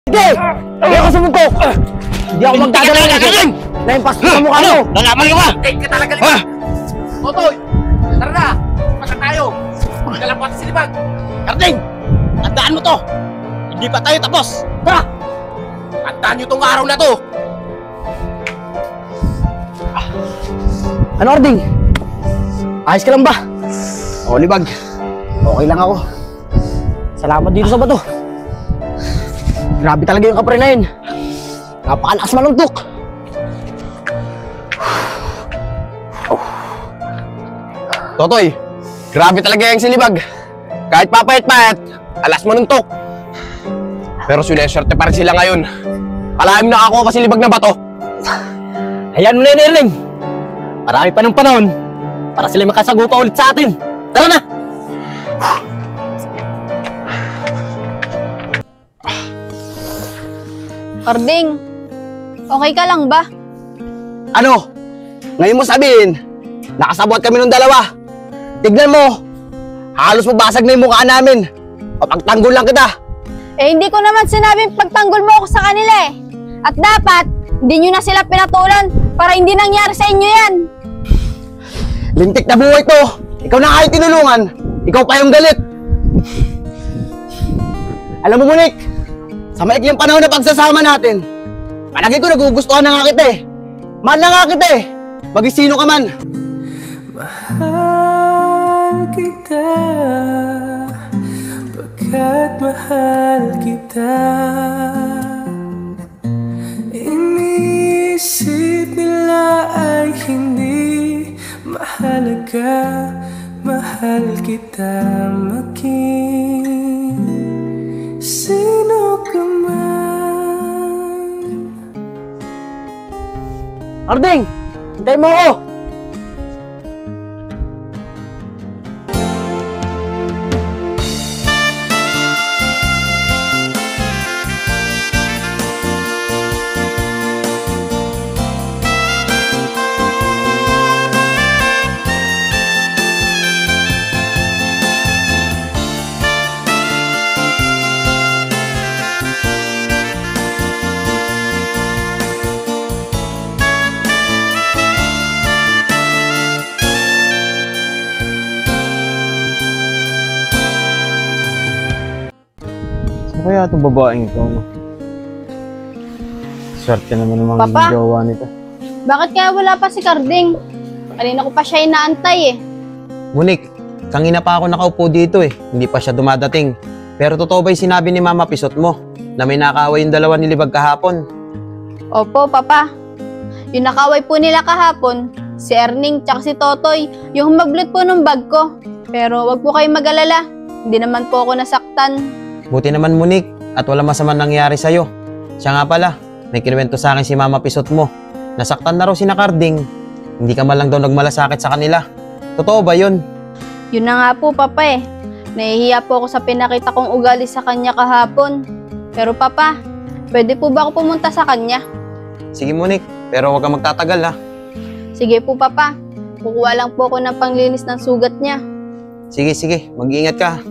Hindi! Hindi ako sumuntok! Hindi ako magdadala ng galing! Naimpas ko sa mukha mo! Lalaman ka ba? Take ka talaga, Libag! Totoy! Tara na! Pagka tayo! Magkalapat si Libag! Karding! Tandaan mo to! Hindi pa tayo tapos! Tara! Tandaan nyo tong araw na to! Ano, Arding? Ayos ka lang ba? O, Libag. Okay lang ako. Salamat dito sa bato. Grabe talaga yung kapre na yun. Napakalakas maluntok. Totoy, grabe talaga yung silibag. Kahit papayat-payat, alas manuntok. Pero sineswerte pa rin sila ngayon. Kalahin na ako pa silibag na bato. Hayaan mo na yun, Erling. Marami pa ng panahon para sila makasagupa ulit sa atin. Tara na! Karding, okay ka lang ba? Ano? Ngayon mo sabihin, nakasabot kami ng dalawa. Tignan mo, halos mabasag na yung mukha namin. Papagtanggol lang kita. Eh hindi ko naman sinabing pagtanggol mo ako sa kanila eh. At dapat, hindi nyo na sila pinatulan para hindi nangyari sa inyo yan. Lintik na buhay to. Ikaw na kayo tinulungan. Ikaw pa yung galit. Alam mo, Munik, sa maikling panahon na pagsasama natin, palagi ko nagugustuhan na nga kita eh. Mahal na nga kita eh. Maging sino ka man. Mahal kita, pagkat mahal kita. Inisip nila ay hindi mahalaga. Mahal kita maging sino ka man. Arding! Hintayin mo ako! Kaya itong babaeng ito, no? Swerte naman ng mga Papa? jowa nito. Bakit kaya wala pa si Karding? Kanina ko pa siya inaantay eh. Munik, kanina pa ako nakaupo dito eh. Hindi pa siya dumadating. Pero totoo ba yung sinabi ni Mama Pisot mo na may nakaway yung dalawa ni Libag kahapon? Opo, Papa. Yung nakaway po nila kahapon, si Erning tsaka si Totoy, yung humablot po ng bag ko. Pero wag po kayong mag-alala. Hindi naman po ako nasaktan. Buti naman, Munik, at wala masamang nangyari sa'yo. Siya nga pala, may kinuwento sa akin si Mama Pisot mo. Nasaktan na raw si Nakarding. Hindi ka man lang daw nagmalasakit sa kanila. Totoo ba yun? Yun na nga po, Papa eh. Nahihiya po ako sa pinakita kong ugali sa kanya kahapon. Pero Papa, pwede po ba ako pumunta sa kanya? Sige, Munik, pero huwag kang magtatagal, ha? Sige po, Papa. Kukuha lang po ako ng panglinis ng sugat niya. Sige, sige, mag-iingat ka.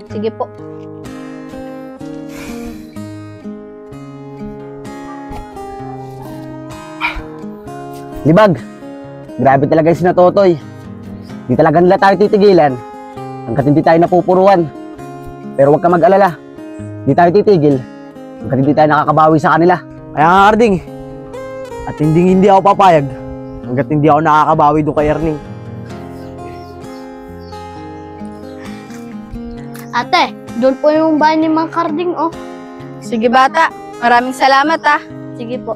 Sige po. Libag, grabe talaga yung sinatotoy. Di talaga nila tayo titigilan hanggat hindi tayo napupuruan. Pero huwag ka mag-alala. Di tayo titigil hanggat hindi tayo nakakabawi sa kanila. Kaya nga, Arding, at hindi ako papayag hanggat hindi ako nakakabawi doon kay Erning. Ate, doon po yung bahay ni Mang Karding, oh. Sige, bata. Maraming salamat, ah. Sige po.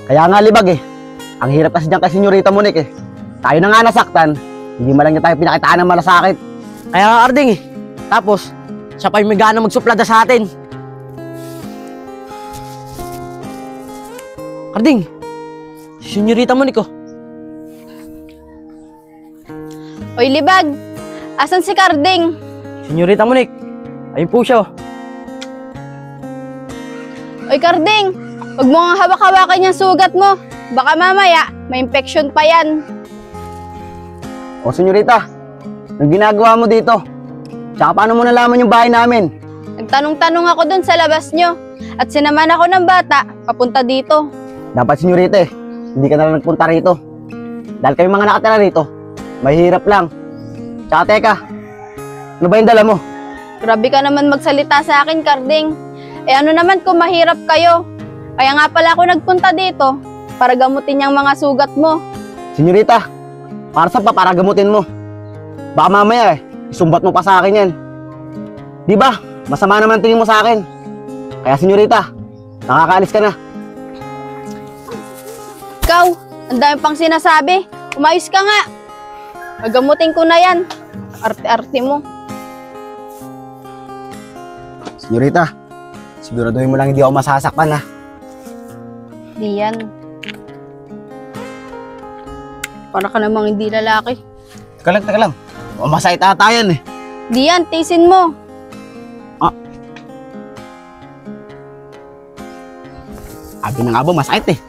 Kaya nga, Libag eh. Ang hirap kasi dyan kay Senyorita Munik eh. Tayo na nga nasaktan, hindi man lang niya tayo pinakitaan ng malasakit. Kaya nga, Arding eh. Tapos, siya pa yung may gana magsuplada sa atin. Arding, si Senyorita Munik oh. Oy, Libag. Asan si Karding? Senyorita Munik, ayun po siya oh. Oy, Karding. Huwag mo nga hawak-hawakan yung sugat mo. Baka mamaya, may infection pa yan. O, Senyorita, anong ginagawa mo dito? Tsaka paano mo nalaman yung bahay namin? Nagtanong-tanong ako dun sa labas nyo. At sinamahan ako ng bata, papunta dito. Dapat, senyorita eh. Hindi ka na lang nagpunta rito. Dahil kami mga nakatira rito, mahirap lang. Tsaka teka, ano ba yung dala mo? Grabe ka naman magsalita sa akin, Karding. Eh ano naman kung mahirap kayo? Kaya nga pala ako nagpunta dito para gamutin yung mga sugat mo. Senyorita, para saan pa para gamutin mo? Baka mamaya isumbat mo pa sa akin yan. Di ba? Masama naman tingin mo sa akin. Kaya senyorita, nakakaalis ka na. Ikaw, ang dami pang sinasabi. Umayos ka nga. Magamutin ko na yan. Arte-arte mo. Senyorita, siguraduhin mo lang hindi ako masasaktan ha. Di yan. Para ka namang hindi lalaki. Teka lang. Masakit ata yan eh. Di yan, tisin mo. Abi na nga ba, masakit eh.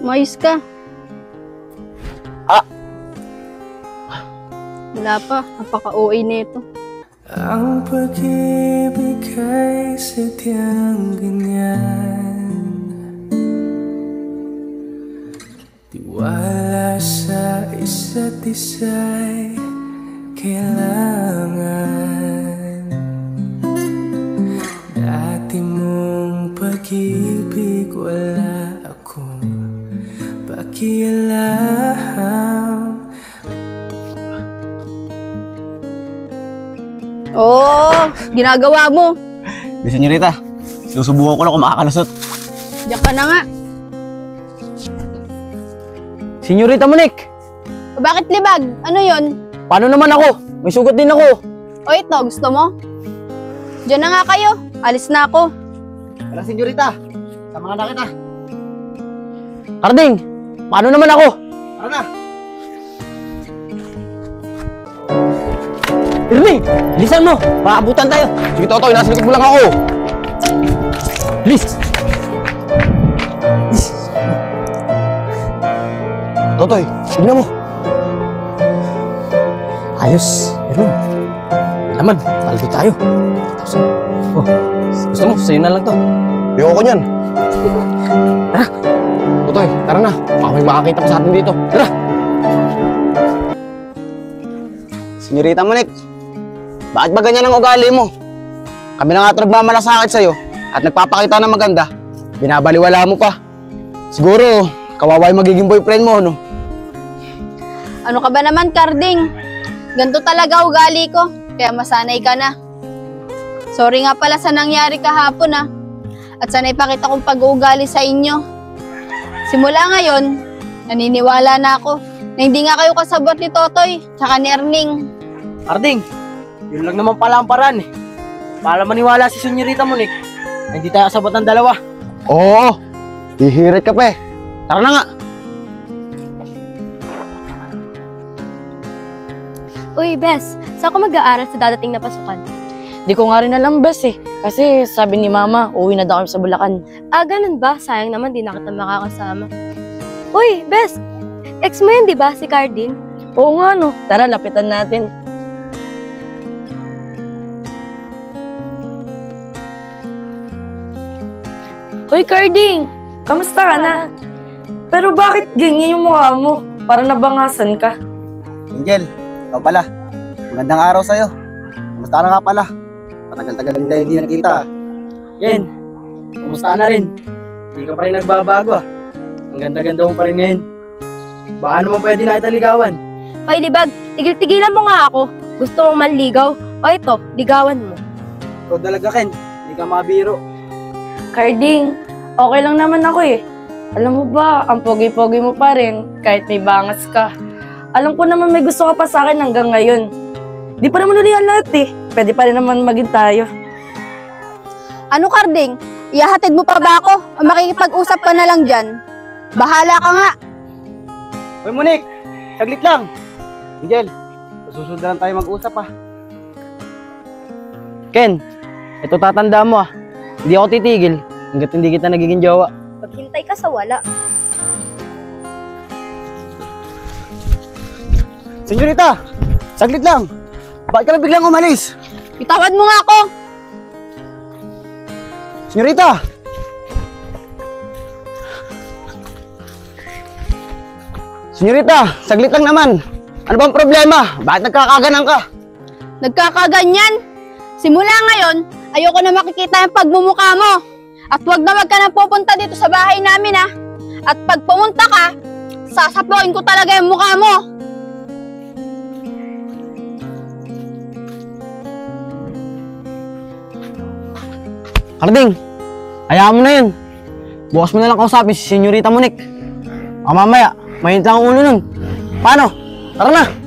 Umayos ka. Wala pa, napaka-OA nito. Ang pag-ibig ay sadyang ganyan. Tiwala sa isa't isa'y kailangan. Dati mong pag-ibig wala akong pakialam. Oo, ginagawa mo. Di senyorita, sinusubukan ko lang kung makakalusot. Diyan ka na nga. Senyorita Monique, Bakit libag? Ano yon? paano naman ako? May sugat din ako. O ito, gusto mo? Diyan na nga kayo. Alis na ako. Tara senyorita, sama na kita. Karding, paano naman ako? Tara na. Irving, bilisan mo. Maabutan tayo. Sige, Totoy, nasa likod mo lang ako. Bilis. Totoy, tignan mo. Ayos, Irving. Naman, paldo tayo. Oh, gusto mo, sa'yo na lang to. Ayoko ko niyan. Tara. Totoy, tara na. Baka may makakita pa sa atin dito. Tara. Senyorita Monique, bakit ba ganyan ang ugali mo? Kami na nga ito nagmamalasakit sa'yo at nagpapakita ng maganda. Binabaliwala mo pa. Siguro, kawawa yung magiging boyfriend mo, no? Ano ka ba naman, Karding? Ganito talaga ugali ko. Kaya masanay ka na. Sorry nga pala sa nangyari kahapon At sanay pakita kong pag-uugali sa inyo. Simula ngayon, naniniwala na ako na hindi nga kayo kasabot ni Totoy tsaka ni Erning. Karding, yun lang naman pala ang paraan eh. Para maniwala si Senyorita Monique na hindi tayo kasabot ng dalawa. Oo, hihirit ka pa eh. Tara na nga. Uy, Bes, saan ka mag-aaral sa dadating na pasukan? Di ko nga rin alam, Bes eh. Kasi sabi ni Mama, uwi na daw kami sa Bulacan. Ah, ganun ba? Sayang naman, di na kita makakasama. Uy, Bes, ex mo yun, di ba? Si Carding? Oo nga no, tara lapitan natin. Hoy Carding, kamusta ka na? Pero bakit ganyan yung mukha mo? Parang nabangasan ka. Angel, ikaw pala. Magandang araw sa'yo. Kamusta ka na nga pala? Matagal-tagal din tayo hindi nakita. Yen, kumusta na rin? Hindi ka pa rin nagbabago ah. Ang ganda-ganda mo pa rin ngayon. Baka naman pwede na kita ligawan. Hoy, Libag, tigil-tigilan mo nga ako. Gusto mong manligaw? O ito, ligawan mo. Ikaw talaga, Ken. Hindi ka mabiro. Carding, okay lang naman ako eh. Alam mo ba, ang pogi-pogi mo pa rin kahit may bangas ka. Alam ko naman may gusto ka pa sa akin hanggang ngayon. Di pa naman ulihan lahat eh. Pwede pa rin naman maging tayo. Ano, Karding? Ihahatid mo pa ba ako? O makikipag-usap ka na lang dyan? Bahala ka nga. Hoy Monique, saglit lang. Angel, susunod na lang tayo mag-usap Ken, ito tatanda mo Hindi ako titigil hanggat hindi kita nagiging jowa. Maghintay ka sa wala. Senyorita, saglit lang. Bakit ka na biglang umalis? Itawad mo nga ako! Senyorita! Senyorita, saglit lang naman. Ano bang problema? Bakit nagkakaganan ka? Nagkakaganyan? Simula ngayon, ayoko na makikita yung pagmumukha mo. At wag ka na pupunta dito sa bahay namin ha. At pag pumunta ka, sasapuin ko talaga yung mukha mo. Carding, hayaan mo na yun. Bukas mo na lang kausapin si Senyorita Monique. Mamaya, mainit lang ang ulo nun. Paano? Tara na!